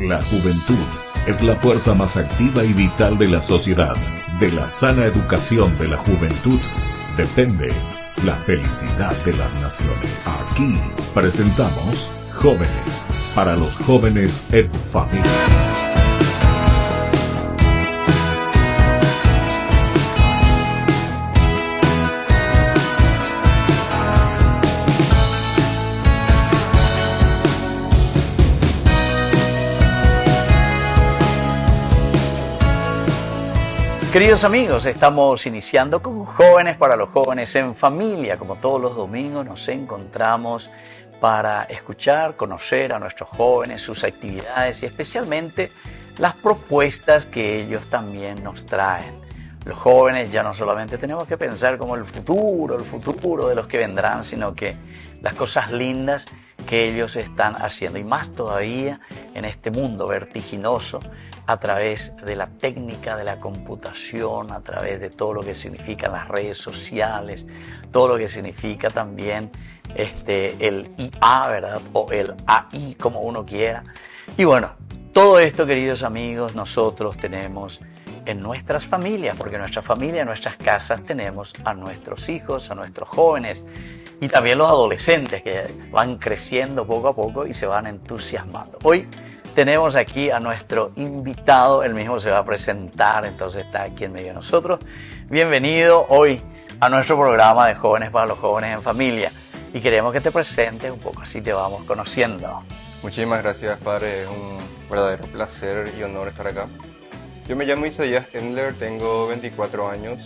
La juventud es la fuerza más activa y vital de la sociedad. De la sana educación de la juventud depende la felicidad de las naciones. Aquí presentamos Jóvenes, para los jóvenes en familia. Queridos amigos, estamos iniciando con Jóvenes para los jóvenes en familia. Como todos los domingos nos encontramos para escuchar, conocer a nuestros jóvenes, sus actividades y especialmente las propuestas que ellos también nos traen. Los jóvenes ya no solamente tenemos que pensar como el futuro de los que vendrán, sino que las cosas lindas que ellos están haciendo, y más todavía en este mundo vertiginoso, a través de la técnica de la computación, a través de todo lo que significan las redes sociales, todo lo que significa también el IA, ¿verdad? O el AI, como uno quiera. Y bueno, todo esto, queridos amigos, nosotros tenemos en nuestras familias, porque en nuestra familia, en nuestras casas, tenemos a nuestros hijos, a nuestros jóvenes y también los adolescentes que van creciendo poco a poco y se van entusiasmando. Hoy tenemos aquí a nuestro invitado, él mismo se va a presentar, entonces está aquí en medio de nosotros. Bienvenido hoy a nuestro programa de Jóvenes para los jóvenes en familia y queremos que te presentes un poco, así te vamos conociendo. Muchísimas gracias, padre, es un verdadero placer y honor estar acá. Yo me llamo Isaías Endler, tengo 24 años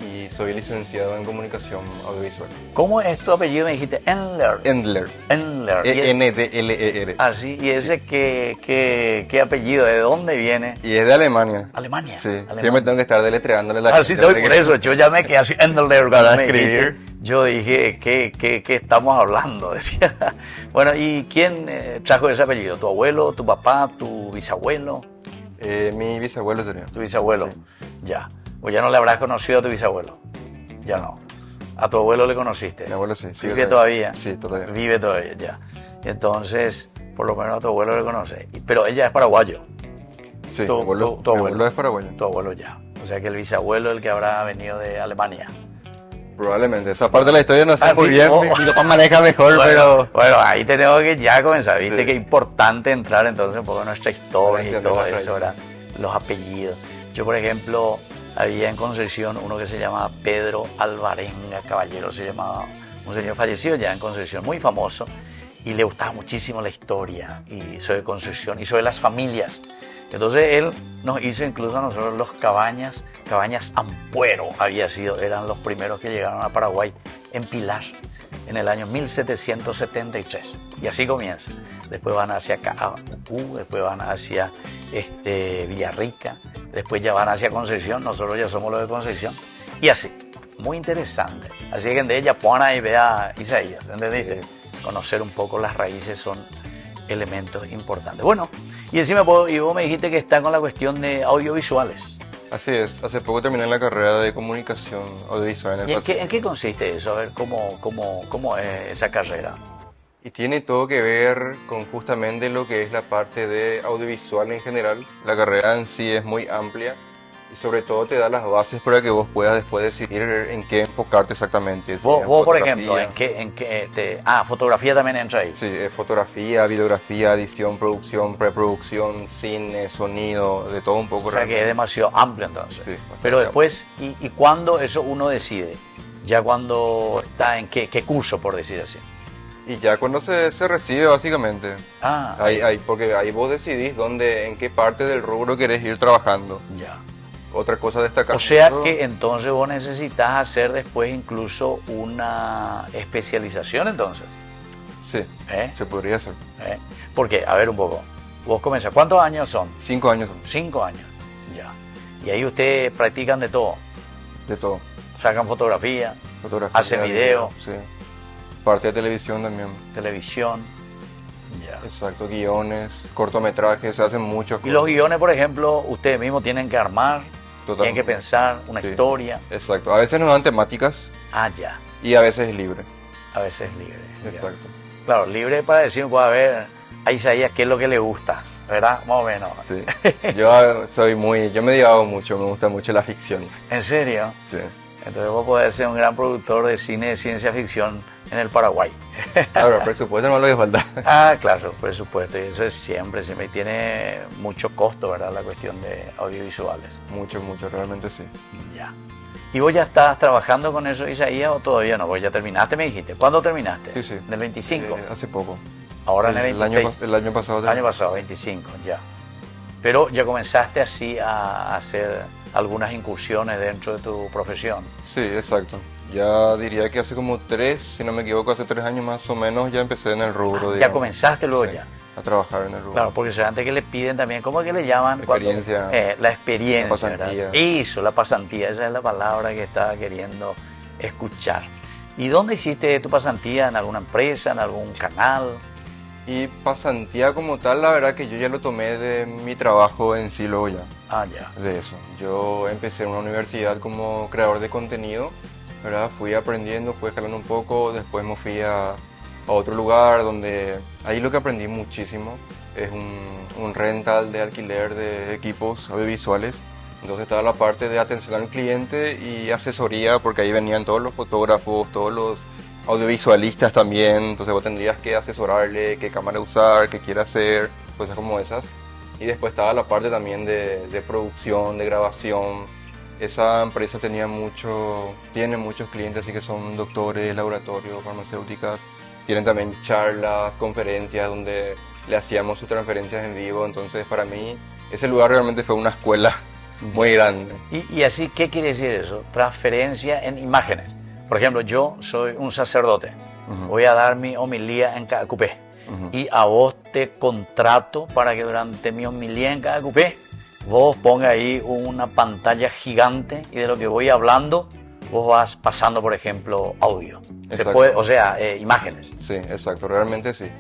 y soy licenciado en comunicación audiovisual. ¿Cómo es tu apellido? Me dijiste Endler. Endler. Endler. E-N-D-L-E-R. Ah, sí. ¿Y ese qué apellido? ¿De dónde viene? Y es de Alemania. ¿Alemania? Sí. Alemania. Siempre tengo que estar deletreándole la gente. Sí, por eso. Yo ya me quedé así, Endler. Para escribir. Yo dije, ¿qué estamos hablando? Decía. Bueno, ¿y quién trajo ese apellido? ¿Tu abuelo, tu papá, tu bisabuelo? Mi bisabuelo sería. ¿Tu bisabuelo? Sí. Ya. ¿O ya no le habrás conocido a tu bisabuelo? Ya no. ¿A tu abuelo le conociste? Mi abuelo sí. ¿Vive todavía? Sí, todavía. Vive todavía, ya. Entonces, por lo menos a tu abuelo le conoce. Pero ella es paraguayo. Sí, tu abuelo es paraguayo. Tu abuelo ya. O sea que el bisabuelo es el que habrá venido de Alemania. Probablemente. Esa parte de la historia no sé muy sí, bien. Mi papá maneja mejor, bueno, pero... Bueno, ahí tenemos que ya comenzar. Viste sí. Que es importante entrar entonces un poco en nuestra historia y todo eso, ¿verdad? Los apellidos. Yo, por ejemplo, había en Concepción uno que se llamaba Pedro Alvarenga Caballero, se llamaba, un señor fallecido ya en Concepción, muy famoso, y le gustaba muchísimo la historia y sobre Concepción y sobre las familias. Entonces él nos hizo incluso a nosotros los cabañas Ampuero, eran los primeros que llegaron a Paraguay en Pilar en el año 1773. Y así comienza. Después van hacia Cabucú, después van hacia Villarrica, después ya van hacia Concepción, nosotros ya somos los de Concepción. Y así, muy interesante. Así que de ella pon ahí, vea Isaías, ¿entendiste? Sí. Conocer un poco las raíces son elementos importantes. Bueno, y encima y vos me dijiste que está con la cuestión de audiovisuales. Así es, hace poco terminé la carrera de comunicación audiovisual. ¿Y en qué consiste eso? A ver, ¿cómo es esa carrera? Y tiene todo que ver con justamente lo que es la parte de audiovisual en general. La carrera en sí es muy amplia y sobre todo te da las bases para que vos puedas después decidir en qué enfocarte exactamente. Vos por ejemplo, fotografía también entra ahí. Sí, fotografía, videografía, edición, producción, preproducción, cine, sonido, de todo un poco. O sea que es demasiado amplio entonces. Sí, pero después, ¿y cuándo eso uno decide? Ya cuando está en qué curso, por decir así. Y ya cuando se recibe, básicamente. Ahí, porque ahí vos decidís en qué parte del rubro querés ir trabajando. Ya. Otra cosa destacada. O sea que entonces vos necesitas hacer después incluso una especialización entonces. Sí, se podría hacer. Porque, a ver un poco, vos comenzás, ¿cuántos años son? 5 años. 5 años, ya. Y ahí ustedes practican de todo. De todo. Sacan fotografía hacen video. Sí. Parte de televisión también. Televisión. Ya. Exacto, guiones, cortometrajes, se hacen muchos cosas. Y los guiones, por ejemplo, ustedes mismos tienen que armar, Totalmente. Tienen que pensar una historia. Exacto, a veces nos dan temáticas. Ya. Y a veces es libre. A veces es libre. Exacto. Ya. Claro, libre para decir, puede haber a Isaías qué es lo que le gusta, ¿verdad? Más o menos. Sí. Yo me divago mucho, me gusta mucho la ficción. ¿En serio? Sí. Entonces vos podés ser un gran productor de cine de ciencia ficción en el Paraguay. Claro, presupuesto no es lo que falta. Ah, claro, por supuesto. Y eso es siempre tiene mucho costo, ¿verdad? La cuestión de audiovisuales. Mucho, realmente sí. Ya. ¿Y vos ya estás trabajando con eso, Isaías, o todavía no? Vos ya terminaste, me dijiste. ¿Cuándo terminaste? Sí, sí. ¿Del 25? Hace poco. Ahora en el 26. El año pasado. El año pasado, 25, ya. Pero ya comenzaste así a hacer algunas incursiones dentro de tu profesión. Sí, exacto. Ya diría que hace como 3, si no me equivoco, hace 3 años más o menos ya empecé en el rubro. Ya comenzaste luego sí, ya. A trabajar en el rubro. Claro, porque antes que le piden también, ¿cómo es que le llaman? Experiencia. La experiencia. La pasantía. ¿Verdad? Eso, la pasantía, esa es la palabra que estaba queriendo escuchar. ¿Y dónde hiciste tu pasantía? ¿En alguna empresa, en algún canal? Y pasantía como tal, la verdad que yo ya lo tomé de mi trabajo en sí luego ya. Ah, ya. De eso. Yo empecé en una universidad como creador de contenido, ¿verdad? Fui aprendiendo, fui escalando un poco, después me fui a otro lugar donde ahí lo que aprendí muchísimo es un rental de alquiler de equipos audiovisuales. Entonces estaba la parte de atención al cliente y asesoría, porque ahí venían todos los fotógrafos, todos los audiovisualistas también, entonces vos tendrías que asesorarle qué cámara usar, qué quiere hacer, cosas como esas. Y después estaba la parte también de producción, de grabación. Esa empresa tiene muchos clientes, así que son doctores, laboratorios, farmacéuticas. Tienen también charlas, conferencias donde le hacíamos sus transferencias en vivo. Entonces para mí ese lugar realmente fue una escuela muy grande. ¿Y así qué quiere decir eso? Transferencia en imágenes. Por ejemplo, yo soy un sacerdote. Voy a dar mi homilía en cada cupé. Y a vos te contrato para que durante mi homilía en cada cupé vos pongas ahí una pantalla gigante y de lo que voy hablando vos vas pasando, por ejemplo, audio. Imágenes. Sí, exacto, realmente sí.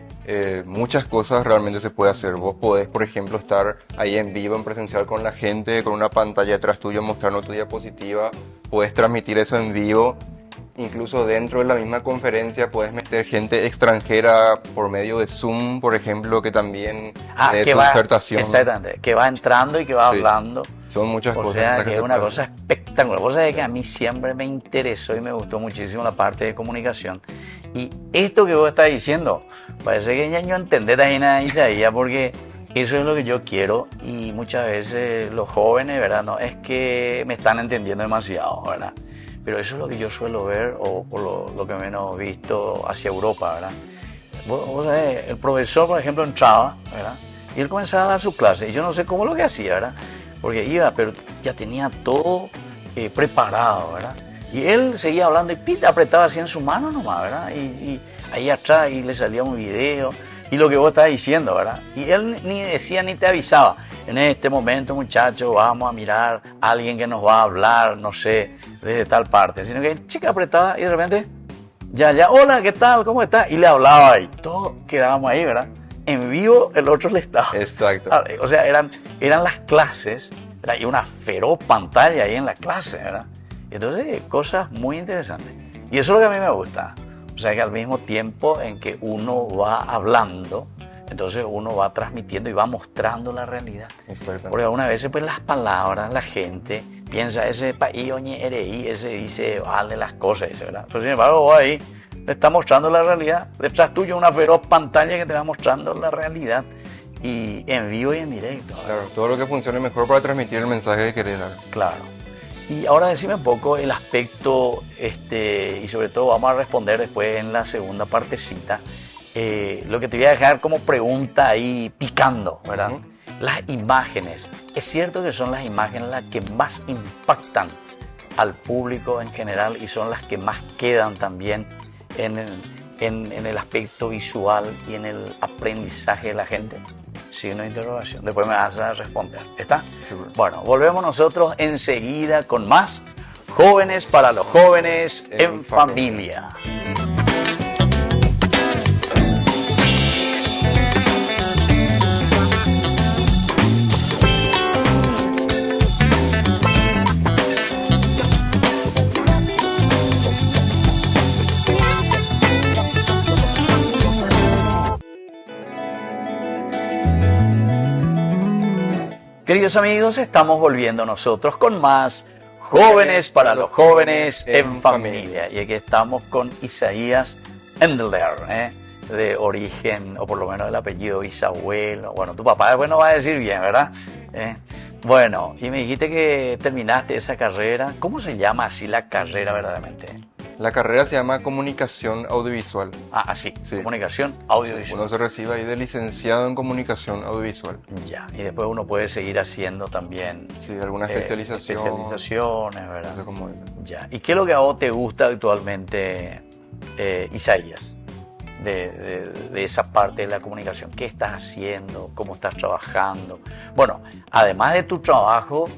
Muchas cosas realmente se puede hacer. Vos podés, por ejemplo, estar ahí en vivo, en presencial con la gente, con una pantalla detrás tuyo mostrando tu diapositiva. Podés transmitir eso en vivo. Incluso dentro de la misma conferencia puedes meter gente extranjera por medio de Zoom, por ejemplo, que también de tu disertación. Exactamente, que va entrando y que va hablando. Son muchas cosas. O sea, que es una cosa espectacular. Vos sabés que a mí siempre me interesó y me gustó muchísimo la parte de comunicación. Y esto que vos estás diciendo, parece que ya no entendés también a Isaías, porque eso es lo que yo quiero. Y muchas veces los jóvenes, ¿verdad? No es que me están entendiendo demasiado, ¿verdad? Pero eso es lo que yo suelo ver, o por lo que menos he visto hacia Europa, ¿verdad? Vos sabés, el profesor, por ejemplo, entraba, ¿verdad? Y él comenzaba a dar su clase. Y yo no sé cómo lo que hacía, ¿verdad? Porque iba, pero ya tenía todo preparado, ¿verdad? Y él seguía hablando y pita, apretaba así en su mano nomás, ¿verdad? Y ahí atrás y le salía un video. Y lo que vos estabas diciendo, ¿verdad? Y él ni decía ni te avisaba. En este momento, muchachos, vamos a mirar a alguien que nos va a hablar, no sé, desde tal parte. Sino que chica apretaba y de repente, ya, hola, ¿qué tal? ¿Cómo estás? Y le hablaba y todos quedábamos ahí, ¿verdad? En vivo el otro le estaba. Exacto. O sea, eran las clases, ¿verdad? Y una feroz pantalla ahí en la clase, ¿verdad? Entonces, cosas muy interesantes. Y eso es lo que a mí me gusta. O sea, que al mismo tiempo en que uno va hablando, entonces uno va transmitiendo y va mostrando la realidad. Porque algunas veces pues las palabras, la gente piensa, ese país oñe RI, ese dice, vale las cosas, ¿verdad? Pero sin embargo vos ahí le estás mostrando la realidad. Detrás tuyo una feroz pantalla que te va mostrando la realidad. Y en vivo y en directo, ¿verdad? Claro, todo lo que funcione mejor para transmitir el mensaje que querés dar. Claro. Y ahora decime un poco el aspecto, y sobre todo vamos a responder después en la segunda partecita, lo que te voy a dejar como pregunta ahí picando, ¿verdad? Las imágenes. ¿Es cierto que son las imágenes las que más impactan al público en general y son las que más quedan también en el aspecto visual y en el aprendizaje de la gente? Signo de interrogación. Después me vas a responder. ¿Está? Seguro. Bueno, volvemos nosotros enseguida con más Jóvenes para los Jóvenes en Familia. Queridos amigos, estamos volviendo nosotros con más Jóvenes para los Jóvenes en Familia. Y aquí estamos con Isaías Endler, de origen, o por lo menos el apellido bisabuelo. Bueno, tu papá después no va a decir bien, ¿verdad? Bueno, y me dijiste que terminaste esa carrera. ¿Cómo se llama así la carrera verdaderamente? La carrera se llama Comunicación Audiovisual. Ah, así, Sí. Comunicación Audiovisual. Uno se recibe ahí de licenciado en Comunicación Audiovisual. Ya, y después uno puede seguir haciendo también Sí, alguna especialización. especializaciones, ¿verdad? No sé cómo es. Ya. ¿Y qué es lo que a vos te gusta actualmente, Isaías, de esa parte de la comunicación? ¿Qué estás haciendo? ¿Cómo estás trabajando? Bueno, además de tu trabajo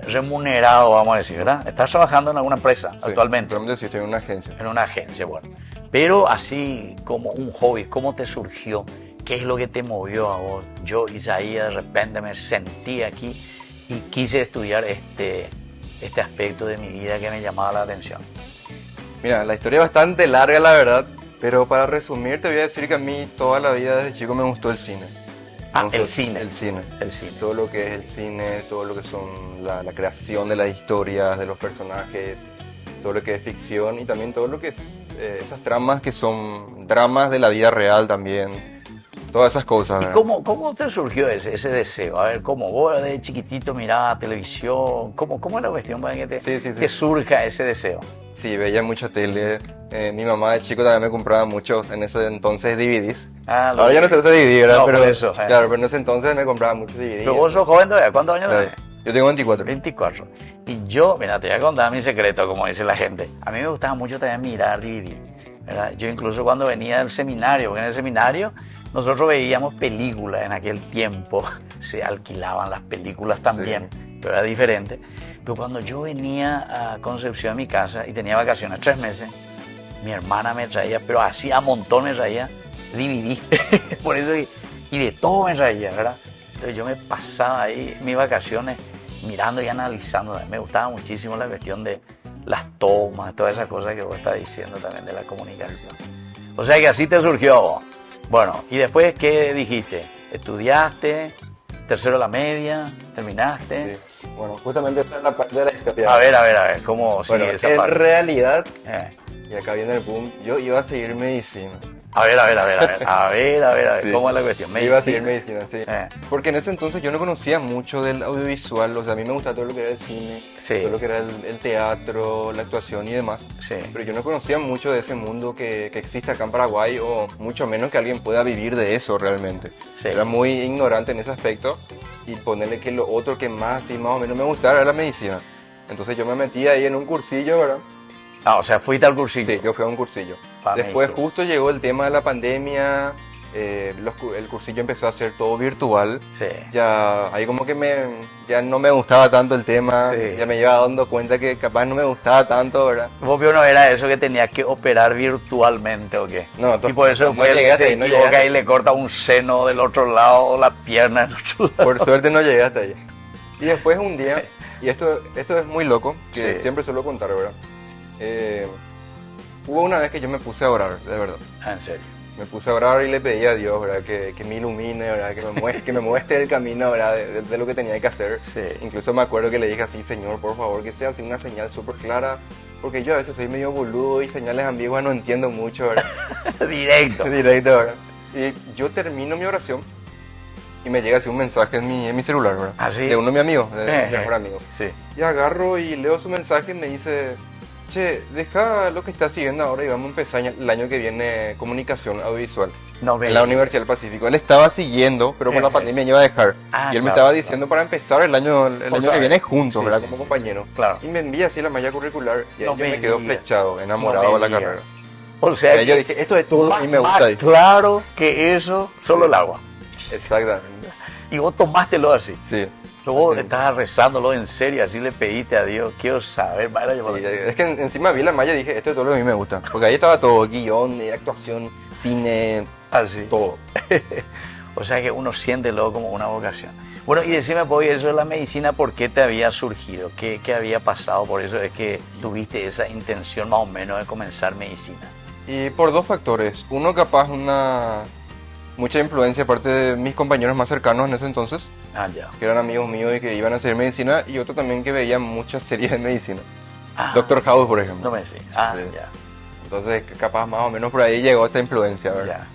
remunerado, vamos a decir, ¿verdad? ¿Estás trabajando en alguna empresa Sí, actualmente? actualmente sí, estoy en una agencia. En una agencia, bueno. Pero así como un hobby, ¿cómo te surgió? ¿Qué es lo que te movió a vos? Yo, Isaías, de repente me sentí aquí y quise estudiar este aspecto de mi vida que me llamaba la atención. Mira, la historia es bastante larga, la verdad, pero para resumir te voy a decir que a mí toda la vida desde chico me gustó el cine. Ah, Me gustó el cine. El cine. El cine. Todo lo que es el cine, todo lo que son la creación de las historias, de los personajes, todo lo que es ficción y también todo lo que es esas tramas que son dramas de la vida real también. Todas esas cosas. ¿Y ¿verdad? cómo te surgió ese deseo? A ver, ¿cómo vos de chiquitito mirabas televisión? ¿Cómo es la cuestión para que te surja ese deseo? Sí, veía mucha tele. Mi mamá de chico también me compraba muchos, en ese entonces, DVDs. Ah, Ahora ya no se usa DVD, ¿verdad? No, pero, por eso, claro, pero en ese entonces me compraba muchos DVDs. Pero vos sos joven todavía, ¿cuántos años tenés? Yo tengo 24. 24. Y yo, mira, te voy a contar mi secreto, como dice la gente. A mí me gustaba mucho también mirar DVD, ¿verdad? Yo incluso cuando venía del seminario, porque en el seminario nosotros veíamos películas en aquel tiempo, se alquilaban las películas también, pero era diferente. Pero cuando yo venía a Concepción, a mi casa, y tenía vacaciones 3 meses, mi hermana me traía, pero así a montón me traía DVD, por eso, y de todo me traía, ¿verdad? Entonces yo me pasaba ahí mis vacaciones mirando y analizando. Me gustaba muchísimo la cuestión de las tomas, todas esas cosas que vos estás diciendo también de la comunicación. O sea que así te surgió a vos. Bueno, y después, ¿qué dijiste? ¿Estudiaste? ¿Tercero la media? ¿Terminaste? Sí. Bueno, justamente esta es la parte de la historia. A ver, ¿cómo sigue Bueno, esa en parte? realidad, Eh. y acá viene el boom, yo iba a seguir medicina. A ver, Sí. ¿cómo es la cuestión? Iba a seguir medicina, sí. Eh. Porque en ese entonces yo no conocía mucho del audiovisual, o sea, a mí me gustaba todo lo que era el cine, Sí. todo lo que era el teatro, la actuación y demás. Sí. Pero yo no conocía mucho de ese mundo que existe acá en Paraguay, o mucho menos que alguien pueda vivir de eso realmente. Sí. Era muy ignorante en ese aspecto, y ponerle que lo otro que más y más o menos me gustaba era la medicina. Entonces yo me metí ahí en un cursillo, ¿verdad? Ah, o sea, fuiste al cursillo. Sí, yo fui a un cursillo. Pa' Después México. justo llegó el tema de la pandemia, el cursillo empezó a ser todo virtual. Sí. Ya ahí como que ya no me gustaba tanto el tema, Sí. ya me iba dando cuenta que capaz no me gustaba tanto, ¿verdad? ¿Vos vio no era eso que tenías que operar virtualmente o qué? No, y por eso no después llegué hasta se ahí, no equivoca llegué y le corta un seno del otro lado o la pierna del otro lado. Por suerte no llegué hasta ahí. Y después un día, y esto es muy loco, que Sí. siempre suelo contar, ¿verdad? Hubo una vez que yo me puse a orar, de verdad. Ah, en serio. Me puse a orar y le pedí a Dios, ¿verdad? Que me ilumine, ¿verdad? Que me muestre el camino, ¿verdad? De lo que tenía que hacer. Sí. Incluso me acuerdo que le dije así, Señor, por favor, que sea así una señal súper clara, porque yo a veces soy medio boludo y señales ambiguas no entiendo mucho, ¿verdad? Directo. Directo, ¿verdad? Y yo termino mi oración y me llega así un mensaje en mi celular, ¿verdad? ¿Ah, sí? De uno de mis amigos, de mi mejor amigo. Sí. Y agarro y leo su mensaje y me dice, che, deja lo que estás siguiendo ahora y vamos a empezar el año que viene comunicación audiovisual No me en la Universidad del Pacífico. Él estaba siguiendo, pero por la pandemia iba a dejar. Ah, Y él me claro, estaba diciendo para empezar el año Otra que viene vez. juntos, Sí, ¿verdad? sí, Como sí, compañero. Claro. Y me envía así la malla curricular y ahí No yo me me quedo digas. flechado, enamorado No de me la digas. carrera. O sea, Ahí yo dije, esto es todo más, y me más gusta. ahí. claro que eso, solo el agua. Exactamente. Y vos tomástelo así. Sí. Pero vos Así. estabas rezándolo en serio, así le pediste a Dios. Quiero saber, vaya, Sí, es que encima vi la malla y dije, esto es todo lo que a mí me gusta. Porque ahí estaba todo, guión, actuación, cine, así. todo. O sea que uno siente luego como una vocación. Bueno, y decime, pues, eso de la medicina, ¿por qué te había surgido? ¿Qué había pasado? Por eso es que tuviste esa intención más o menos de comenzar medicina. Y por dos factores. Uno, capaz mucha influencia aparte de mis compañeros más cercanos en ese entonces. Ah, ya. que eran amigos míos y que iban a hacer medicina, y otro también que veía muchas series de medicina. Ah, Doctor House, por ejemplo. no me decís. Ah, Sí. ya. Entonces, capaz más o menos por ahí llegó esa influencia, ¿verdad? Ya.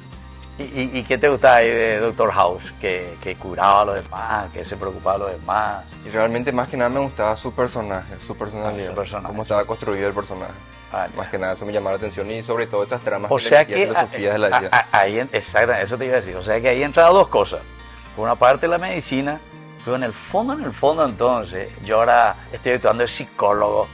¿Y qué te gustaba ahí de Doctor House? Que curaba a los demás, que se preocupaba de los demás. Y realmente más que nada me gustaba su personaje, su personalidad, Su personaje. cómo estaba construido el personaje. Ah, ya. Más que nada eso me llamaba la atención, y sobre todo esas tramas O que sea le metían que filosofías de la vida. ahí, exacto, eso te iba a decir. O sea que ahí entraban dos cosas. Por una parte la medicina, pero en el fondo entonces, yo ahora estoy actuando de psicólogo.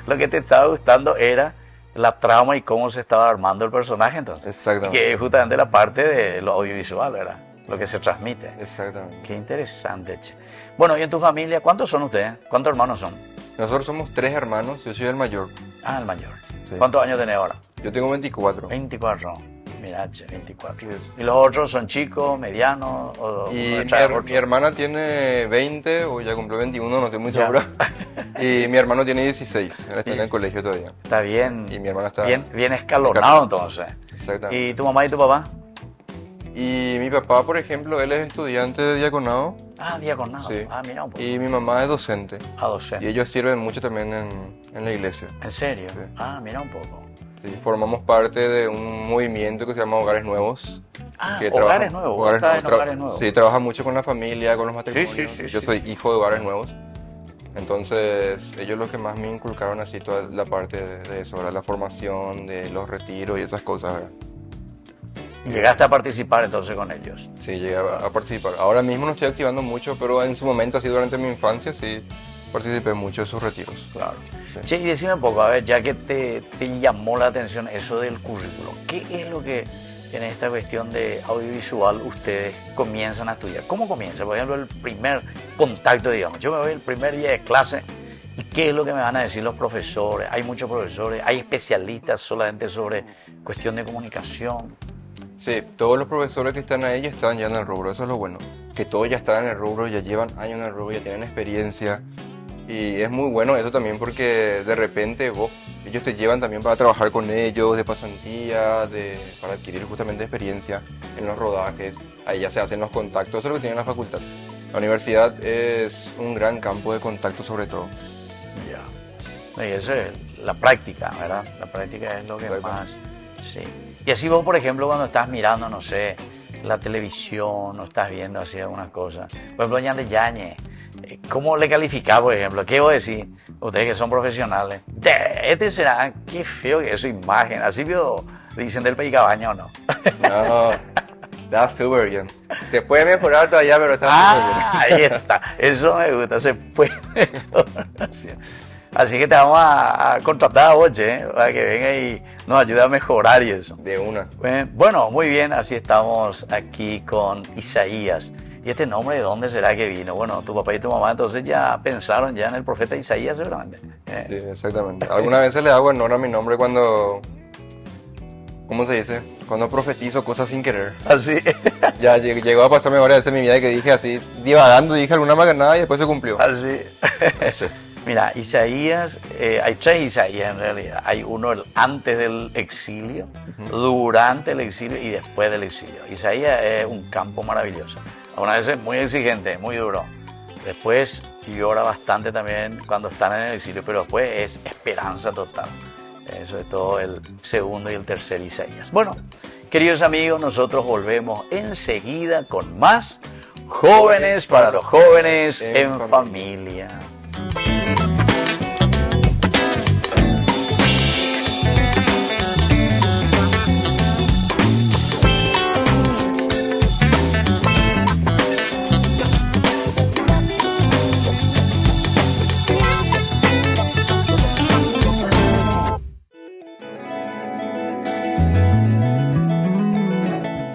Lo que te estaba gustando era la trama y cómo se estaba armando el personaje entonces. Exactamente. Que es justamente la parte de lo audiovisual, ¿verdad? Lo que se transmite. Exactamente. Qué interesante, che. Bueno, ¿y en tu familia cuántos son ustedes? ¿Cuántos hermanos son? Nosotros somos 3 hermanos, yo soy el mayor. Ah, el mayor. Sí. ¿Cuántos años tenés ahora? Yo tengo 24. 24. Mira, che, 24. Así es. ¿Y los otros son chicos, medianos? O Y uno mi, detrás del otro? mi hermana tiene 20, o ya cumplió 21, no estoy muy Ya. seguro. Y mi hermano tiene 16, él está en el colegio todavía. Está bien. Y mi hermana está... Bien escalonado entonces. Exactamente. ¿Y tu mamá y tu papá? Y mi papá, por ejemplo, él es estudiante de diaconado, Ah, diaconado. Sí. Ah, mira un poco. y mi mamá es docente. Ah, docente. Y ellos sirven mucho también en la iglesia. ¿En serio? Sí. Ah, mira un poco. Sí, formamos parte de un movimiento que se llama Hogares Nuevos. Ah, que Hogares trabaja- Nuevos. Vos estás en Hogares Nuevos. Sí, trabaja mucho con la familia, con los matrimonios. sí, Yo sí, soy sí. hijo de Hogares Nuevos. Entonces, ellos los que más me inculcaron así toda la parte de eso, ¿verdad? La formación, de los retiros y esas cosas, ¿verdad? ¿Y llegaste a participar entonces con ellos? Sí, llegué a participar. Ahora mismo no estoy activando mucho, pero en su momento, así durante mi infancia, sí participé mucho de sus retiros. Claro. Sí. Che, y decime un poco, a ver, ya que te llamó la atención eso del currículo, ¿qué es lo que en esta cuestión de audiovisual ustedes comienzan a estudiar? ¿Cómo comienza? Por ejemplo, el primer contacto, digamos. Yo me voy el primer día de clase y ¿qué es lo que me van a decir los profesores? Hay muchos profesores, hay especialistas solamente sobre cuestión de comunicación. Sí, todos los profesores que están ahí ya están ya en el rubro, eso es lo bueno. Que todos ya están en el rubro, ya llevan años en el rubro, ya tienen experiencia. Y es muy bueno eso también porque de repente ellos te llevan también para trabajar con ellos, de pasantía, para adquirir justamente experiencia en los rodajes. Ahí ya se hacen los contactos, eso es lo que tiene la facultad. La universidad es un gran campo de contacto sobre todo. Ya. Y eso es la práctica, ¿verdad? La práctica es lo que Exacto. más... Sí. Y así vos, por ejemplo, cuando estás mirando, no sé, la televisión, o estás viendo así algunas cosas. Por ejemplo, Ñan de Yañe, ¿cómo le calificás, por ejemplo? ¿Qué vos decís? Ustedes que son profesionales. Este será, qué feo que es su imagen. Así vio, dicen del País Cabaña o no. No, está súper bien. Se puede mejorar todavía, pero está súper bien. Ah, ahí está. Eso me gusta, se puede mejorar. Así que te vamos a contratar a vos, che, para que venga y nos ayude a mejorar y eso. De una. Bueno, muy bien, así estamos aquí con Isaías. ¿Y este nombre de dónde será que vino? Bueno, tu papá y tu mamá entonces ya pensaron ya en el profeta Isaías seguramente. Sí, exactamente. Algunas veces le hago honor a mi nombre cuando... ¿Cómo se dice? Cuando profetizo cosas sin querer. Así. Ya llegó a pasarme varias veces en mi vida que dije así, divagando, dije alguna macanada y después se cumplió. Así. Sí. Mira, Isaías, hay tres Isaías en realidad. Hay uno antes del exilio, durante el exilio y después del exilio. Isaías es un campo maravilloso. Algunas veces muy exigente, muy duro. Después llora bastante también cuando están en el exilio, pero después es esperanza total. Eso es todo el segundo y el tercer Isaías. Bueno, queridos amigos, nosotros volvemos enseguida con más Jóvenes para los Jóvenes en Familia.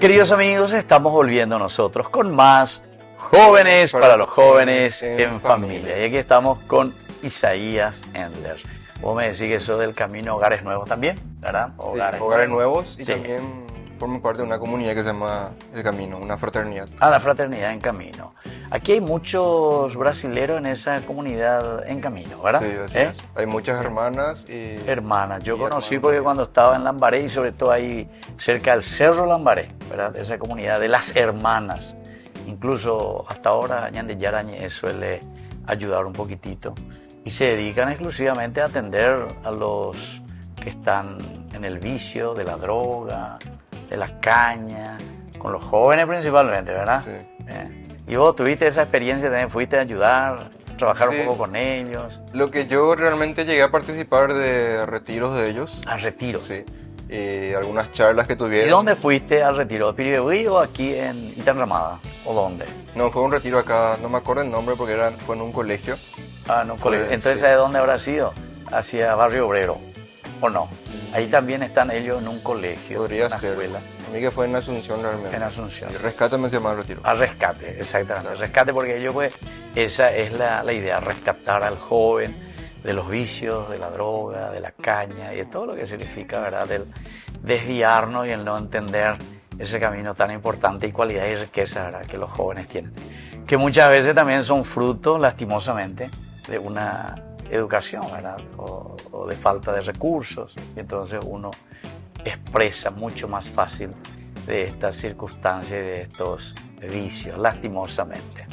Queridos amigos, estamos volviendo nosotros con más Jóvenes para los Jóvenes en Familia. Y aquí estamos con Isaías Endler. Vos me decís que eso del camino Hogares Nuevos también, ¿verdad? Sí, Hogares Nuevos y Sí. también formo parte de una comunidad que se llama El Camino, una fraternidad. Ah, la Fraternidad en Camino. Aquí hay muchos brasileros en esa comunidad en Camino, ¿verdad? Sí, así es. Hay muchas hermanas y... Hermanas, yo y conocí hermanos porque también. cuando estaba en Lambaré y sobre todo ahí cerca del Cerro Lambaré, ¿verdad? Esa comunidad de las hermanas. incluso hasta ahora Ñande Yarañe suele ayudar un poquitito y se dedican exclusivamente a atender a los que están en el vicio de la droga, de la caña, con los jóvenes principalmente, ¿verdad? Sí. Y vos tuviste esa experiencia también, fuiste a ayudar, trabajar Sí. un poco con ellos. Lo que yo realmente llegué a participar de retiros de ellos, Al retiro. sí, y algunas charlas que ¿Y tuvieron. dónde fuiste al retiro? ¿De Piribebuy o aquí en Itanramada? ¿O dónde? No, fue un retiro acá, no me acuerdo el nombre porque fue en un colegio. Ah, no, colegio. Pues, Entonces, sí. ¿sabes dónde habrá sido? Hacia Barrio Obrero, ¿o no? Ahí también están ellos en un colegio, Podría una ser. escuela, A mí que fue en Asunción realmente. en Asunción. Y Rescátame se llama el retiro. A rescate, exactamente. Claro. Rescate porque ellos, pues, esa es la idea, rescatar al joven de los vicios, de la droga, de la caña y de todo lo que significa, ¿verdad? Del desviarnos y el no entender ese camino tan importante y cualidad y riqueza, ¿verdad?, que los jóvenes tienen. Que muchas veces también son fruto, lastimosamente, de una educación, ¿verdad? O de falta de recursos. Y entonces uno expresa mucho más fácil de estas circunstancias y de estos vicios, lastimosamente.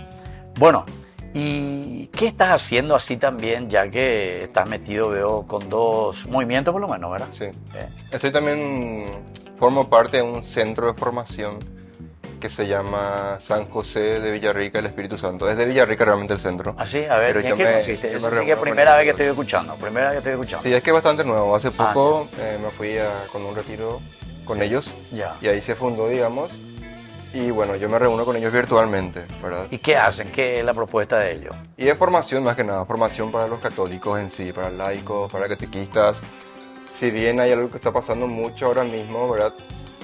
Bueno, ¿y qué estás haciendo así también, ya que estás metido, veo, con dos movimientos por lo menos, ¿verdad? Sí. Eh, Estoy también, formo parte de un centro de formación que se llama San José de Villarrica, el Espíritu Santo. Es de Villarrica realmente el centro. Así, a ver, Pero ¿en yo qué me- consiste? yo me Eso sí que reúno es con primera vez que ellos. estoy escuchando, primera vez que estoy escuchando. Sí, es que es bastante nuevo. Hace Ah, poco me fui con un retiro con ellos Ya. y ahí se fundó, digamos. Y bueno, yo me reúno con ellos virtualmente, ¿verdad? ¿Y qué hacen? ¿Qué es la propuesta de ellos? Y es formación más que nada, formación para los católicos en sí, para laicos, para catequistas. Si bien hay algo que está pasando mucho ahora mismo, ¿verdad?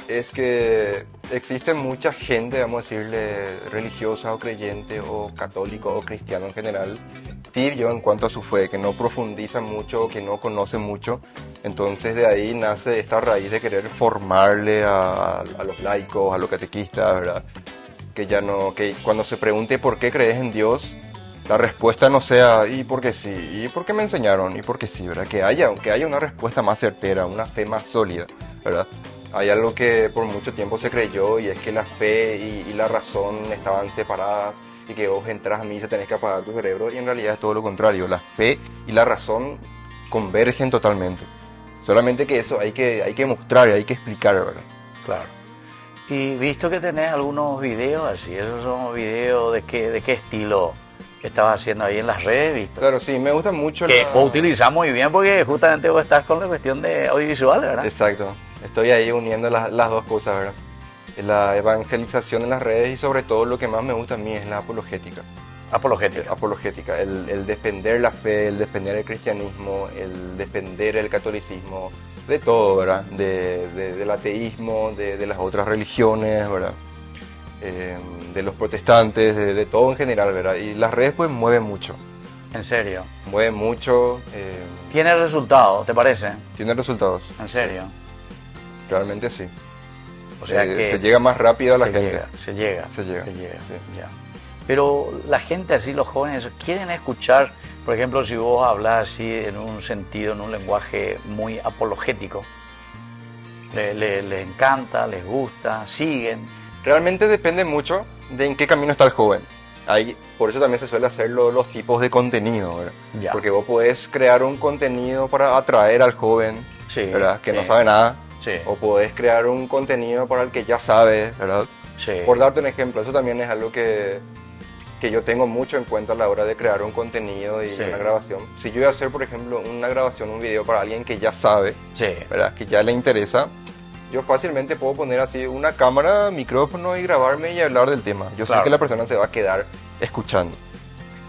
Es que existe mucha gente, vamos a decirle, religiosa o creyente o católico o cristiano en general, tibio en cuanto a su fe, que no profundiza mucho, que no conoce mucho. Entonces de ahí nace esta raíz de querer formarle a los laicos, a los catequistas, ¿verdad? Que ya no, que cuando se pregunte por qué crees en Dios, la respuesta no sea y porque sí, y porque me enseñaron, y porque sí, ¿verdad? Que haya una respuesta más certera, una fe más sólida, ¿verdad? Hay algo que por mucho tiempo se creyó y es que la fe y la razón estaban separadas y que vos entras a misa tenés que apagar tu cerebro y en realidad es todo lo contrario, la fe y la razón convergen totalmente. Solamente que eso hay que mostrar y hay que explicar, ¿verdad? Claro. Y visto que tenés algunos videos así, esos son videos de qué estilo que estabas haciendo ahí en las redes, ¿visto? Claro, sí, me gusta mucho Que vos utilizás muy bien porque justamente vos estás con la cuestión de audiovisual, ¿verdad? Exacto, estoy ahí uniendo las dos cosas, ¿verdad? La evangelización en las redes y sobre todo lo que más me gusta a mí es la apologética. Apologética. Apologética, el defender la fe, el defender el cristianismo, el defender el catolicismo, de todo, ¿verdad? Del ateísmo, de las otras religiones, ¿verdad? De los protestantes, de todo en general, ¿verdad? Y las redes pues mueven mucho, En serio. ¿Tiene resultado, te parece? tienen resultados, En serio. realmente sí. O sea que se llega más rápido a la se gente. llega, se llega. Se llega, sí. Ya. Pero la gente así, los jóvenes, quieren escuchar, por ejemplo, si vos hablas así en un sentido, en un lenguaje muy apologético, les encanta, les gusta, siguen. Realmente depende mucho de en qué camino está el joven. Por eso también se suele hacer los tipos de contenido, ¿verdad? Ya. Porque vos podés crear un contenido para atraer al joven, Sí, ¿verdad? Que sí. no sabe nada. Sí, O podés crear un contenido para el que ya sabe, ¿verdad? sí. Por darte un ejemplo, eso también es algo que yo tengo mucho en cuenta a la hora de crear un contenido y Sí. una grabación. Si yo voy a hacer, por ejemplo, una grabación, un video para alguien que ya sabe, Sí, ¿verdad? Que ya le interesa, yo fácilmente puedo poner así una cámara, micrófono y grabarme y hablar del tema. Yo Claro. sé que la persona se va a quedar escuchando.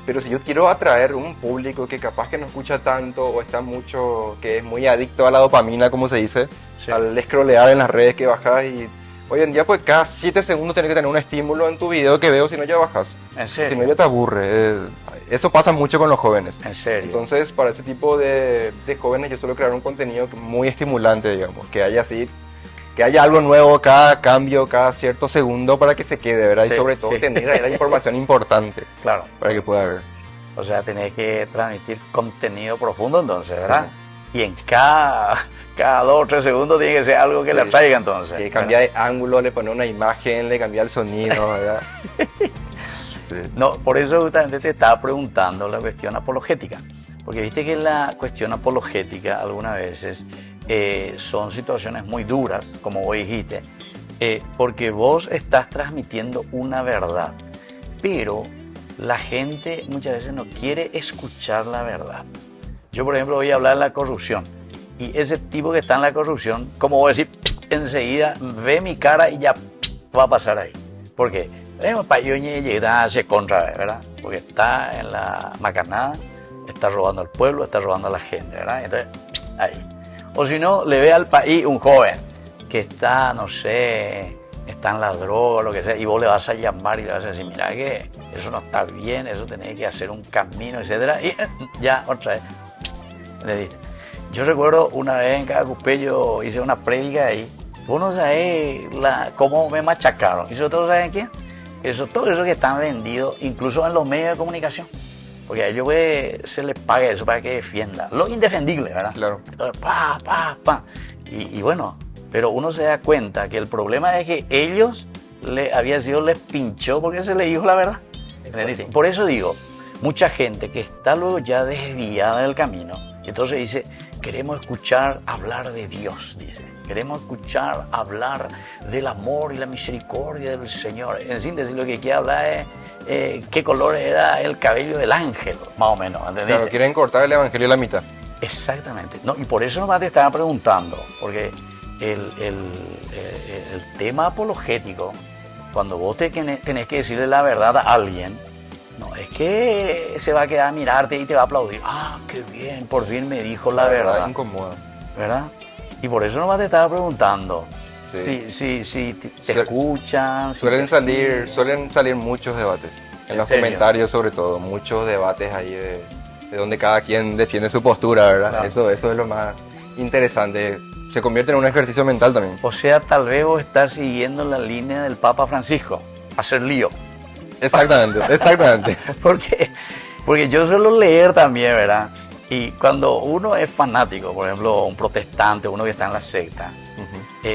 Pero si yo quiero atraer un público que capaz que no escucha tanto o está mucho, que es muy adicto a la dopamina, como se dice, Sí. al scrollear en las redes que bajas y hoy en día pues cada 7 segundos tienes que tener un estímulo en tu video que veo, si no ya bajas. en Si no serio, ya te aburre. Eso pasa mucho con los jóvenes. en serio. Entonces, para ese tipo de jóvenes yo suelo crear un contenido muy estimulante, digamos, que haya así, que haya algo nuevo cada cambio, cada cierto segundo para que se quede, ¿verdad? Sí, y sobre todo sí. tener ahí la información importante Claro. para que pueda ver. O sea, tenés que transmitir contenido profundo entonces, ¿verdad? Y en cada 2 o 3 segundos tiene que ser algo que le atraiga entonces. Que cambia de ángulo, le pone una imagen, le cambia el sonido, ¿verdad? Sí. No, por eso justamente te estaba preguntando la cuestión apologética. Porque viste que la cuestión apologética algunas veces son situaciones muy duras, como vos dijiste, porque vos estás transmitiendo una verdad, pero la gente muchas veces no quiere escuchar la verdad. Yo, por ejemplo, voy a hablar de la corrupción, y ese tipo que está en la corrupción, como voy a decir, enseguida ve mi cara y ya va a pasar ahí. ¿Por qué? Se contra, ¿verdad? Porque está en la macanada, está robando al pueblo, está robando a la gente, ¿verdad? Entonces, ahí. O si no, le ve al país un joven que está, no sé, está en la droga o lo que sea, y vos le vas a llamar y le vas a decir, mira que eso no está bien, eso tenés que hacer un camino, etcétera, y ya, otra vez, le dice. Yo recuerdo una vez en Cacupé yo hice una prédica ahí, vos no sabés cómo me machacaron, y sobre todo, ¿saben quién? Todo eso que están vendidos, incluso en los medios de comunicación. Porque a ellos se les paga eso para que defienda lo indefendible, ¿verdad? Claro. Entonces, Y bueno, pero uno se da cuenta que el problema es que ellos les pinchó porque se les dijo la verdad. Exacto. Por eso digo, mucha gente que está luego ya desviada del camino, entonces dice, queremos escuchar hablar de Dios, dice. Queremos escuchar hablar del amor y la misericordia del Señor. En síntesis, lo que quiere hablar es qué color era el cabello del ángel, más o menos. ¿Entendiste? Claro, quieren cortar el evangelio a la mitad. Exactamente. No, y por eso nomás te estaba preguntando, porque el tema apologético, cuando vos tenés que decirle la verdad a alguien, no es que se va a quedar a mirarte y te va a aplaudir. Ah, qué bien, por fin me dijo la verdad. Incomoda. ¿Verdad? Y por eso nomás te estaba preguntando. Sí. Si te escuchan. Suelen salir muchos debates. En los comentarios, sobre todo, muchos debates ahí de donde cada quien defiende su postura, ¿verdad? Claro. Eso es lo más interesante. Se convierte en un ejercicio mental también. O sea, tal vez vos estás siguiendo la línea del Papa Francisco, hacer lío. Exactamente. Porque yo suelo leer también, ¿verdad? Y cuando uno es fanático, por ejemplo, un protestante, uno que está en la secta,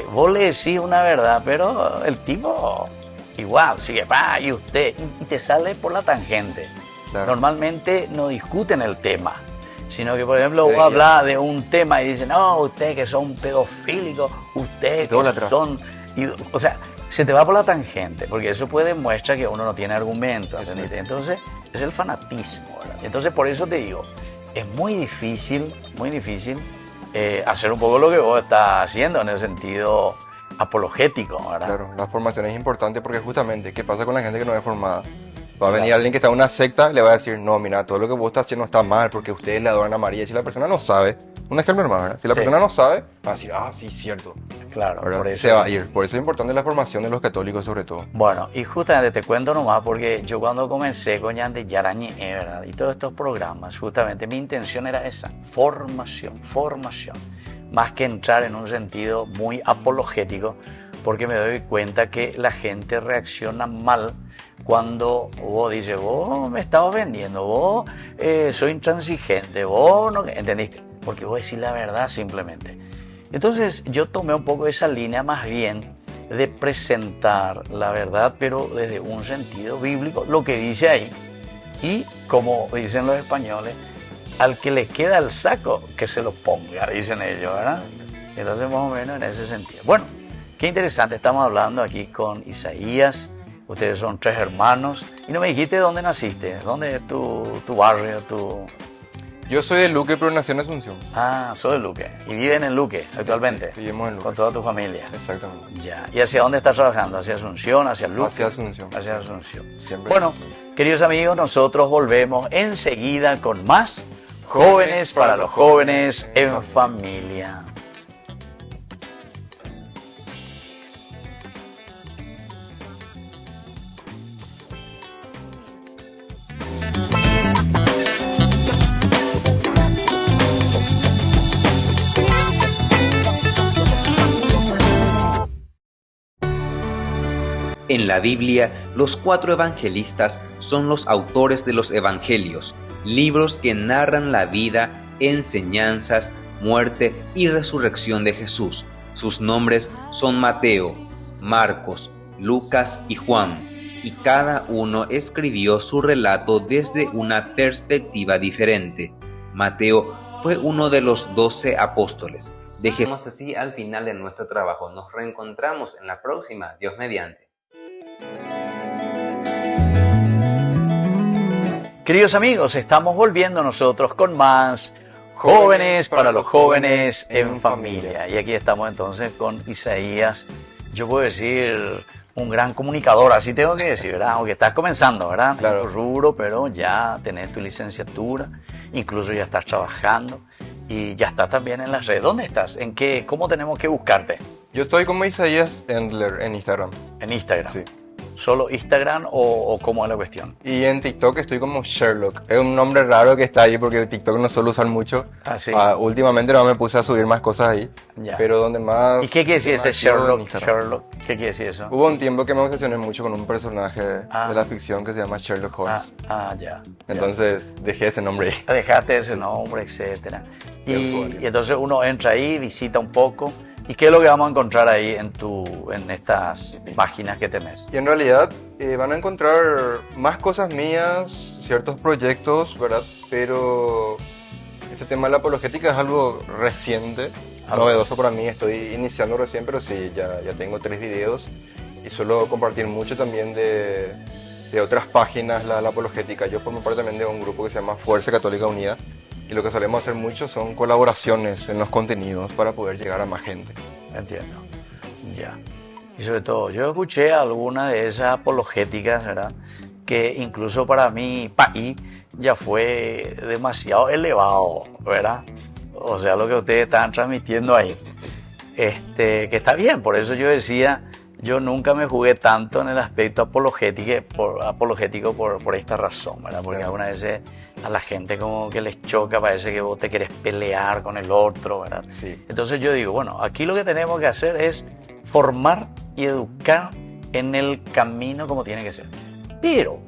vos le decís una verdad, pero el tipo igual sigue, y usted, y te sale por la tangente. Claro. Normalmente no discuten el tema, sino que, por ejemplo, vos hablas de un tema y dicen, no, ustedes que son pedofílicos, ustedes que son... o sea, se te va por la tangente, porque eso puede demostrar que uno no tiene argumentos. Entonces, es el fanatismo, ¿verdad? Entonces, por eso te digo, es muy difícil hacer un poco lo que vos estás haciendo en el sentido apologético, ¿verdad? Claro, la formación es importante porque justamente, ¿qué pasa con la gente que no es formada? Va a venir alguien que está en una secta, le va a decir, no, mira, todo lo que vos estás haciendo está mal porque ustedes le adoran a María. Y si la persona no sabe, un ejemplo hermano, ¿verdad? Si la persona no sabe, va a decir, sí, cierto. Claro, por eso se va a ir. Por eso es importante la formación de los católicos sobre todo. Bueno, y justamente te cuento nomás porque yo cuando comencé con Yande Yarañe, ¿verdad? Y todos estos programas, justamente mi intención era esa, formación. Más que entrar en un sentido muy apologético, porque me doy cuenta que la gente reacciona mal cuando vos dices, vos me estás ofendiendo, vos soy intransigente, vos no... ¿Entendiste? Porque vos decís la verdad simplemente. Entonces yo tomé un poco esa línea más bien de presentar la verdad, pero desde un sentido bíblico, lo que dice ahí. Y como dicen los españoles, al que le queda el saco, que se lo ponga, dicen ellos, ¿verdad? Entonces más o menos en ese sentido. Bueno, qué interesante, estamos hablando aquí con Isaías. Ustedes son 3 hermanos. Y no me dijiste dónde naciste, dónde es tu barrio, Yo soy de Luque, pero nací en Asunción. Ah, soy de Luque. ¿Y viven en Luque actualmente? Sí, vivimos en Luque. ¿Con toda tu familia? Exactamente. Ya. ¿Y hacia dónde estás trabajando? ¿Hacia Asunción? ¿Hacia Luque? Hacia Asunción. Hacia Asunción. Siempre. Bueno, queridos amigos, nosotros volvemos enseguida con más Jóvenes para los Jóvenes en Familia. En la Biblia, los 4 evangelistas son los autores de los evangelios, libros que narran la vida, enseñanzas, muerte y resurrección de Jesús. Sus nombres son Mateo, Marcos, Lucas y Juan, y cada uno escribió su relato desde una perspectiva diferente. Mateo fue uno de los 12 apóstoles. Dejemos así al final de nuestro trabajo. Nos reencontramos en la próxima, Dios mediante. Queridos amigos, estamos volviendo nosotros con más Jóvenes para los Jóvenes en Familia. Y aquí estamos entonces con Isaías, yo puedo decir, un gran comunicador, así tengo que decir, ¿verdad? Aunque estás comenzando, ¿verdad? Claro. En tu rubro, pero ya tenés tu licenciatura, incluso ya estás trabajando y ya estás también en las redes. ¿Dónde estás? ¿En qué? ¿Cómo tenemos que buscarte? Yo estoy como Isaías Endler en Instagram. En Instagram. Sí. ¿Solo Instagram o cómo es la cuestión? Y en TikTok estoy como Sherlock. Es un nombre raro que está ahí porque TikTok no suelo usar mucho. Ah, sí. Últimamente no me puse a subir más cosas ahí. Ya. Pero donde más... ¿Y qué quiere decir ese activo en Sherlock? Instagram. Sherlock, ¿qué quiere decir eso? Hubo un tiempo que me obsesioné mucho con un personaje Ah. de la ficción que se llama Sherlock Holmes. Ya. Entonces dejé ese nombre ahí. Dejaste ese nombre, etcétera. De Y usuario. entonces uno entra ahí, visita un poco. ¿Y qué es lo que vamos a encontrar ahí en estas páginas que tenés? Y en realidad van a encontrar más cosas mías, ciertos proyectos, ¿verdad? Pero este tema de la apologética es algo reciente, novedoso para mí. Estoy iniciando recién, pero sí, ya tengo 3 videos y suelo compartir mucho también de otras páginas la apologética. Yo formo parte también de un grupo que se llama Fuerza Católica Unida y lo que solemos hacer mucho son colaboraciones en los contenidos para poder llegar a más gente. Entiendo. Ya. Y sobre todo, yo escuché alguna de esas apologéticas, ¿verdad? Que incluso para mi país ya fue demasiado elevado, ¿verdad? O sea, lo que ustedes están transmitiendo ahí. Que está bien, por eso yo decía, yo nunca me jugué tanto en el aspecto apologético por esta razón, ¿verdad? Porque algunas veces a la gente como que les choca, parece que vos te querés pelear con el otro, ¿verdad? Sí. Entonces yo digo, bueno, aquí lo que tenemos que hacer es formar y educar en el camino como tiene que ser. Pero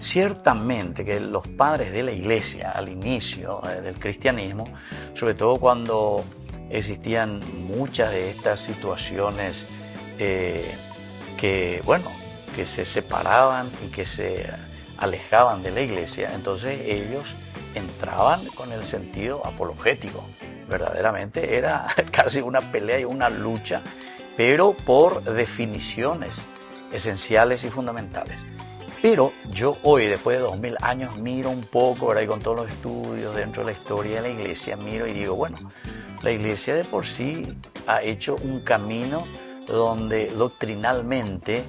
ciertamente que los padres de la iglesia al inicio del cristianismo, sobre todo cuando existían muchas de estas situaciones que se separaban y que se alejaban de la iglesia, entonces ellos entraban con el sentido apologético. Verdaderamente era casi una pelea y una lucha, pero por definiciones esenciales y fundamentales. Pero yo hoy, después de 2000 años, miro un poco, ¿verdad? Y con todos los estudios dentro de la historia de la iglesia, miro y digo, bueno, la iglesia de por sí ha hecho un camino donde doctrinalmente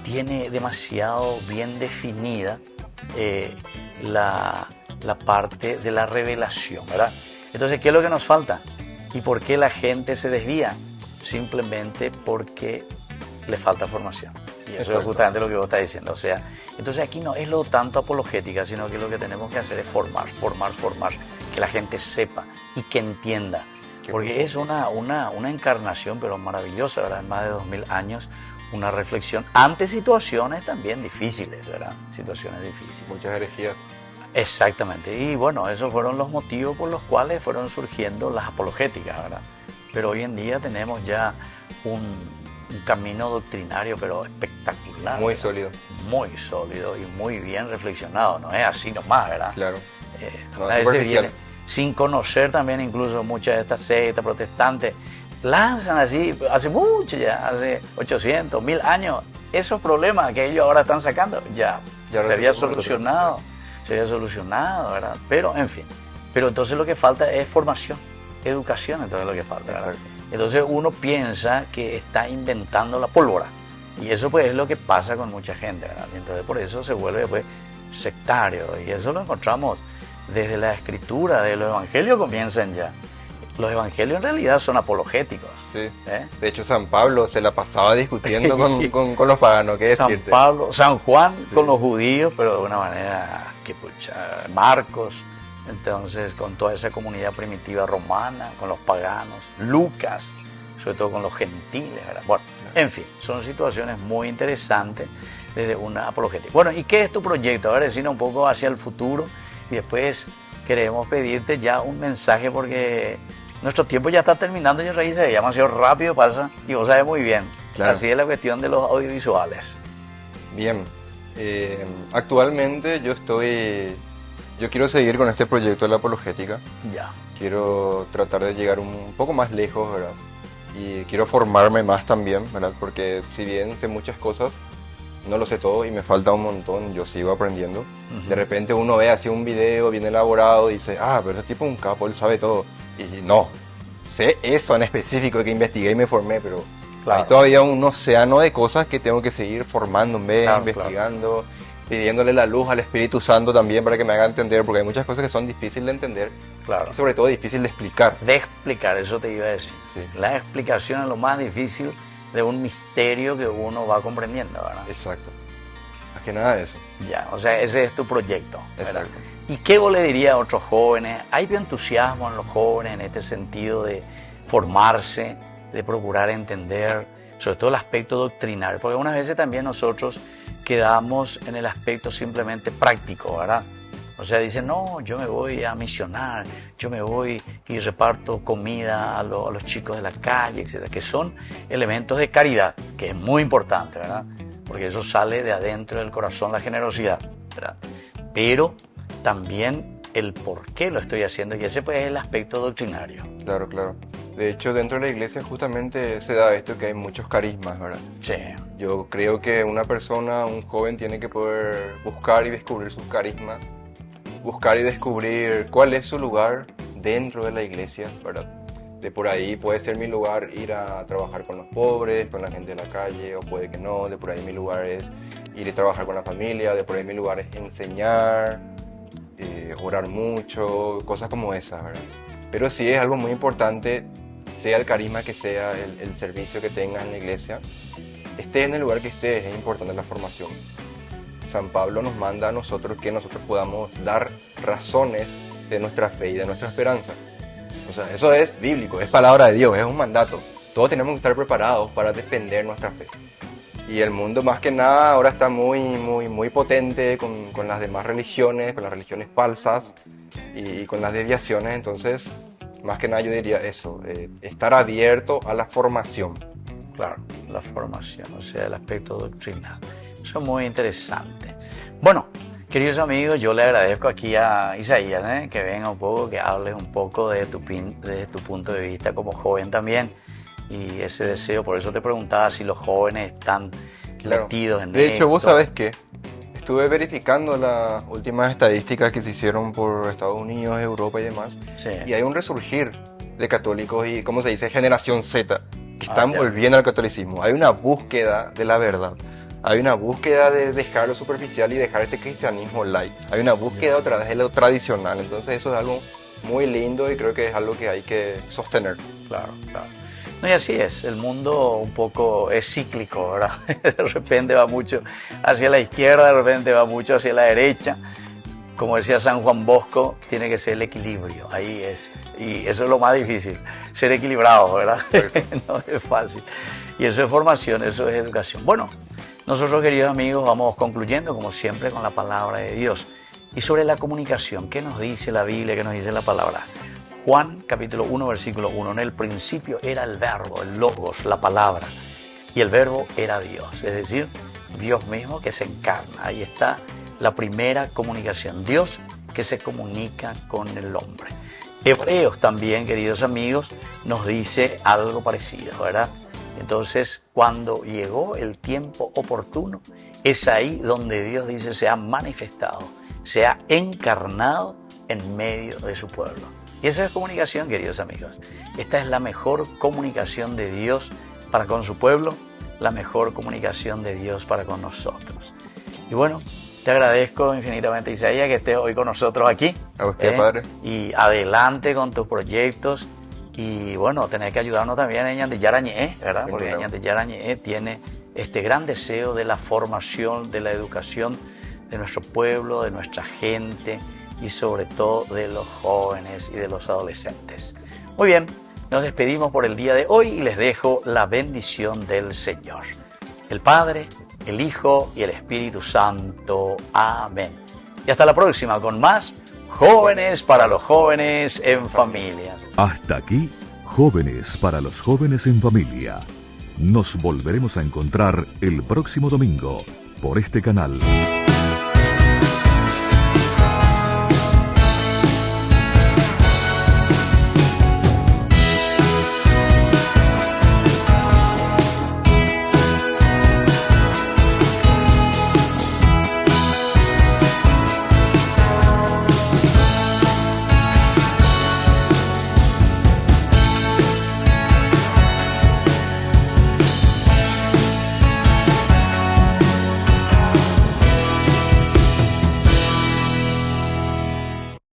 tiene demasiado bien definida la parte de la revelación, ¿verdad? Entonces, ¿qué es lo que nos falta? ¿Y por qué la gente se desvía? Simplemente porque le falta formación. Y eso es justamente lo que vos estás diciendo. O sea, entonces aquí no es lo tanto apologética, sino que lo que tenemos que hacer es formar, que la gente sepa y que entienda. Porque es una encarnación, pero maravillosa, ¿verdad? En más de 2000 años, una reflexión ante situaciones también difíciles, ¿verdad? Situaciones difíciles. Muchas herejías. Exactamente. Y bueno, esos fueron los motivos por los cuales fueron surgiendo las apologéticas, ¿verdad? Pero hoy en día tenemos ya un camino doctrinario, pero espectacular. Muy ¿verdad? sólido. Muy sólido y muy bien reflexionado. No es así nomás, ¿verdad? Claro. No, Una vez se superficial. viene sin conocer también incluso muchas de estas sectas protestantes, lanzan así, hace mucho ya, hace 800, 1000 años, esos problemas que ellos ahora están sacando, ya se había solucionado, ¿verdad? Pero, en fin, pero entonces lo que falta es formación, educación, entonces lo que falta, ¿verdad? Entonces uno piensa que está inventando la pólvora, y eso pues es lo que pasa con mucha gente, ¿verdad? Y entonces por eso se vuelve pues sectario, y eso lo encontramos desde la escritura, de los evangelios comienzan ya. Los evangelios en realidad son apologéticos. Sí. De hecho, San Pablo se la pasaba discutiendo con los paganos. ¿Qué San decirte? Pablo, San Juan con los judíos, pero de una manera que pucha, Marcos, entonces con toda esa comunidad primitiva romana, con los paganos, Lucas, sobre todo con los gentiles, ¿verdad? Bueno, en fin, son situaciones muy interesantes desde una apologética. Bueno, ¿y qué es tu proyecto? A ver, decirnos un poco hacia el futuro y después queremos pedirte ya un mensaje porque nuestro tiempo ya está terminando, yo Rey, se demasiado rápido pasa y vos sabés muy bien. Claro. Así es la cuestión de los audiovisuales. Bien, actualmente yo quiero seguir con este proyecto de la apologética. Ya. Quiero tratar de llegar un poco más lejos, ¿verdad? Y quiero formarme más también, ¿verdad? Porque si bien sé muchas cosas, no lo sé todo y me falta un montón, yo sigo aprendiendo. De repente uno ve así un video bien elaborado y dice, pero ese tipo es un capo, él sabe todo. Y no, sé eso en específico que investigué y me formé, pero Claro. hay todavía un océano de cosas que tengo que seguir formándome, Claro, investigando, pidiéndole la luz al Espíritu Santo también para que me haga entender, porque hay muchas cosas que son difíciles de entender Claro. y sobre todo difícil de explicar. De explicar, eso te iba a decir. Sí. La explicación es lo más difícil de un misterio que uno va comprendiendo, ¿verdad? Exacto. Más que nada eso. Ya, o sea, ese es tu proyecto, ¿verdad? Exacto. ¿Y qué vos le dirías a otros jóvenes? ¿Hay entusiasmo en los jóvenes en este sentido de formarse, de procurar entender, sobre todo el aspecto doctrinario? Porque algunas veces también nosotros quedamos en el aspecto simplemente práctico, ¿verdad? O sea, dicen, no, yo me voy a misionar, yo me voy y reparto comida a los chicos de la calle, etcétera, que son elementos de caridad, que es muy importante, ¿verdad? Porque eso sale de adentro del corazón, la generosidad, ¿verdad? Pero también el por qué lo estoy haciendo, y ese pues es el aspecto doctrinario. Claro, claro. De hecho, dentro de la iglesia justamente se da esto que hay muchos carismas, ¿verdad? Sí, Yo creo que una persona, un joven, tiene que poder buscar y descubrir sus carismas, buscar y descubrir cuál es su lugar dentro de la iglesia, ¿verdad? De por ahí puede ser mi lugar ir a trabajar con los pobres, con la gente de la calle, o puede que no. De por ahí mi lugar es ir a trabajar con la familia, de por ahí mi lugar es enseñar, orar mucho, cosas como esas, ¿verdad? Pero sí es algo muy importante, sea el carisma que sea, el servicio que tengas en la iglesia, estés en el lugar que estés, es importante la formación. San Pablo nos manda a nosotros que nosotros podamos dar razones de nuestra fe y de nuestra esperanza. O sea, eso es bíblico, es palabra de Dios, es un mandato. Todos tenemos que estar preparados para defender nuestra fe. Y el mundo más que nada ahora está muy potente con las demás religiones, con las religiones falsas y con las desviaciones. Entonces, más que nada yo diría eso, estar abierto a la formación. claro, la formación, o sea, el aspecto doctrinal. Eso es muy interesante. Bueno, queridos amigos, yo le agradezco aquí a Isaías, que venga un poco, que hables un poco de tu punto de vista como joven también, y ese deseo. Por eso te preguntaba si los jóvenes están metidos en esto. De hecho, vos sabés que estuve verificando las últimas estadísticas que se hicieron por Estados Unidos, Europa y demás, Sí. y hay un resurgir de católicos y, ¿cómo se dice?, generación Z, que están ya. volviendo al catolicismo. Hay una búsqueda de la verdad. Hay una búsqueda de dejar lo superficial y dejar este cristianismo light. Hay una búsqueda otra vez de lo tradicional. Entonces eso es algo muy lindo y creo que es algo que hay que sostener. Claro, claro. No, y así es, el mundo un poco es cíclico, ¿verdad? De repente va mucho hacia la izquierda, de repente va mucho hacia la derecha. Como decía San Juan Bosco, tiene que ser el equilibrio, ahí es. Y eso es lo más difícil, ser equilibrado, ¿verdad? No es fácil. Y eso es formación, eso es educación. Bueno, nosotros, queridos amigos, vamos concluyendo, como siempre, con la palabra de Dios. Y sobre la comunicación, ¿qué nos dice la Biblia, qué nos dice la palabra? Juan, capítulo 1, versículo 1. En el principio era el verbo, el logos, la palabra. Y el verbo era Dios, es decir, Dios mismo que se encarna. Ahí está la primera comunicación, Dios que se comunica con el hombre. Hebreos también, queridos amigos, nos dice algo parecido, ¿verdad? Entonces, cuando llegó el tiempo oportuno, es ahí donde Dios dice se ha manifestado, se ha encarnado en medio de su pueblo. Y esa es comunicación, queridos amigos. Esta es la mejor comunicación de Dios para con su pueblo, la mejor comunicación de Dios para con nosotros. Y bueno, te agradezco infinitamente, Isaías, que estés hoy con nosotros aquí. A usted, Padre. Y adelante con tus proyectos. Y bueno, tenés que ayudarnos también a Ñate Yarañé, ¿verdad? Porque Ñate Yarañé tiene este gran deseo de la formación, de la educación de nuestro pueblo, de nuestra gente y sobre todo de los jóvenes y de los adolescentes. Muy bien, nos despedimos por el día de hoy y les dejo la bendición del Señor. El Padre, el Hijo y el Espíritu Santo. Amén. Y hasta la próxima con más Jóvenes para los jóvenes en familia. Hasta aquí, Jóvenes para los jóvenes en familia. Nos volveremos a encontrar el próximo domingo por este canal.